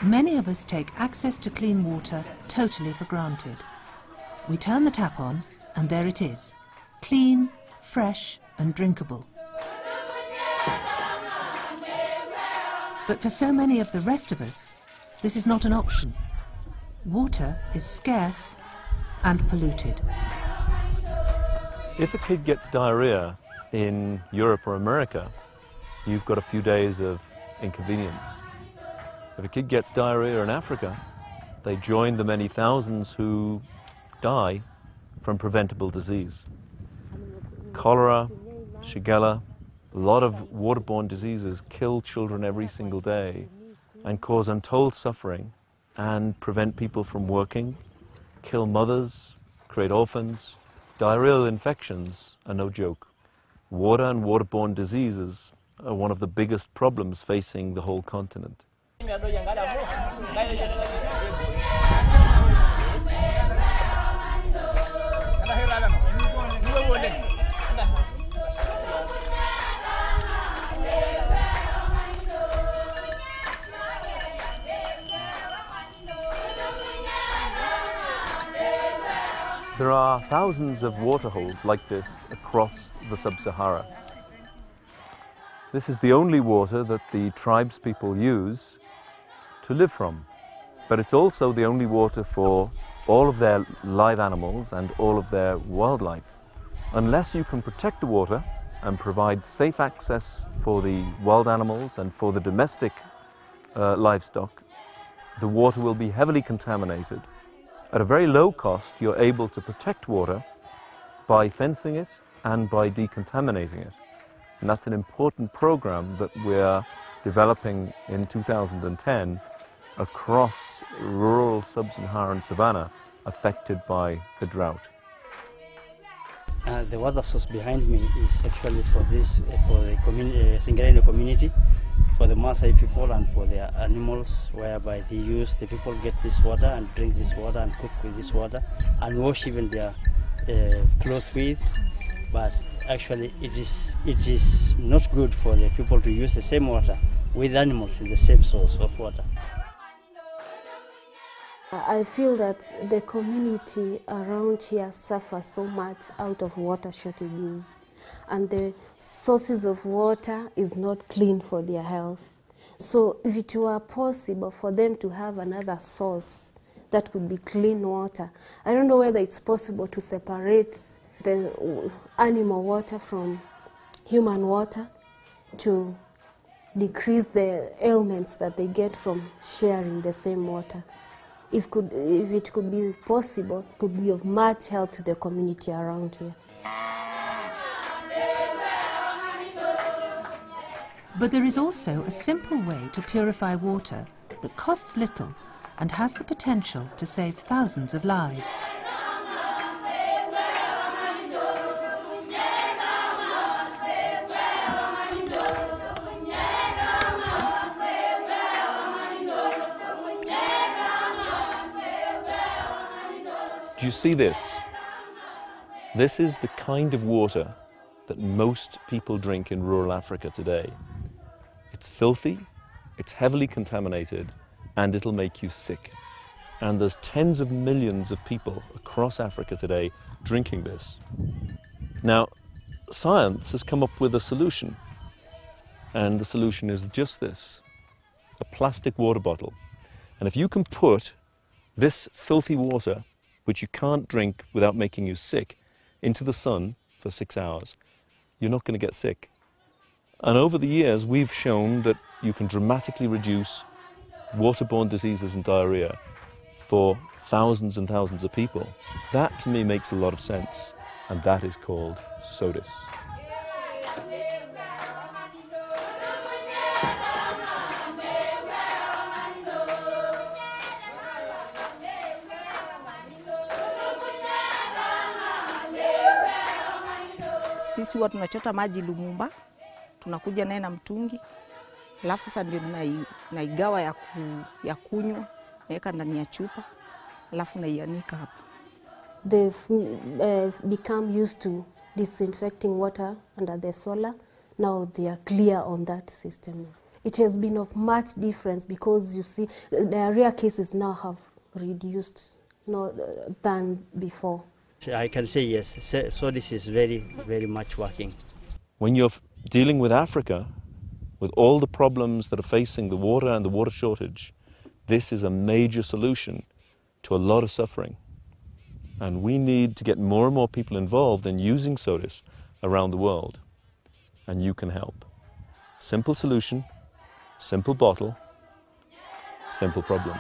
Many of us take access to clean water totally for granted. We turn the tap on and there it is, clean, fresh and drinkable. But for so many of the rest of us, this is not an option. Water is scarce and polluted. If a kid gets diarrhea in Europe or America, you've got a few days of inconvenience. If a kid gets diarrhea in Africa, they join the many thousands who die from preventable disease. Cholera, Shigella, a lot of waterborne diseases kill children every single day and cause untold suffering and prevent people from working, kill mothers, create orphans. Diarrheal infections are no joke. Water and waterborne diseases are one of the biggest problems facing the whole continent. There are thousands of water holes like this across the sub-Sahara. This is the only water that the tribes people use to live from, but it's also the only water for all of their live animals and all of their wildlife. Unless you can protect the water and provide safe access for the wild animals and for the domestic livestock, the water will be heavily contaminated. At a very low cost, you're able to protect water by fencing it and by decontaminating it. And that's an important program that we're developing in 2010 across rural sub-Saharan savanna affected by the drought. The water source behind me is actually for the Singareni community, for the Maasai people and for their animals, whereby the people get this water and drink this water and cook with this water and wash even their clothes with. But actually it is not good for the people to use the same water with animals in the same source of water. I feel that the community around here suffers so much out of water shortages, and the sources of water is not clean for their health. So if it were possible for them to have another source that could be clean water, I don't know whether it's possible to separate the animal water from human water to decrease the ailments that they get from sharing the same water. If it could be possible, it could be of much help to the community around here. But there is also a simple way to purify water that costs little and has the potential to save thousands of lives. Do you see this? This is the kind of water that most people drink in rural Africa today. It's filthy, it's heavily contaminated, and it'll make you sick. And there's tens of millions of people across Africa today drinking this. Now, science has come up with a solution, and the solution is just this: a plastic water bottle. And if you can put this filthy water, which you can't drink without making you sick, into the sun for 6 hours, you're not going to get sick. And over the years, we've shown that you can dramatically reduce waterborne diseases and diarrhea for thousands and thousands of people. That, to me, makes a lot of sense, and that is called SODIS. Sisi huwa tunachota maji Lumumba, tunakuja naye na mtungi, alafu sasa ndio naigawa ya kunywa, naweka ndani ya chupa, alafu naianika hapa. They've become used to disinfecting water under the solar. Now they are clear on that system. it has been of much difference, because you see, diarrhea cases now have reduced than before. I can say yes. So this is very, very much working. When you're dealing with Africa, with all the problems that are facing the water and the water shortage, this is a major solution to a lot of suffering. And we need to get more and more people involved in using SODIS around the world. And you can help. Simple solution, simple bottle, simple problem.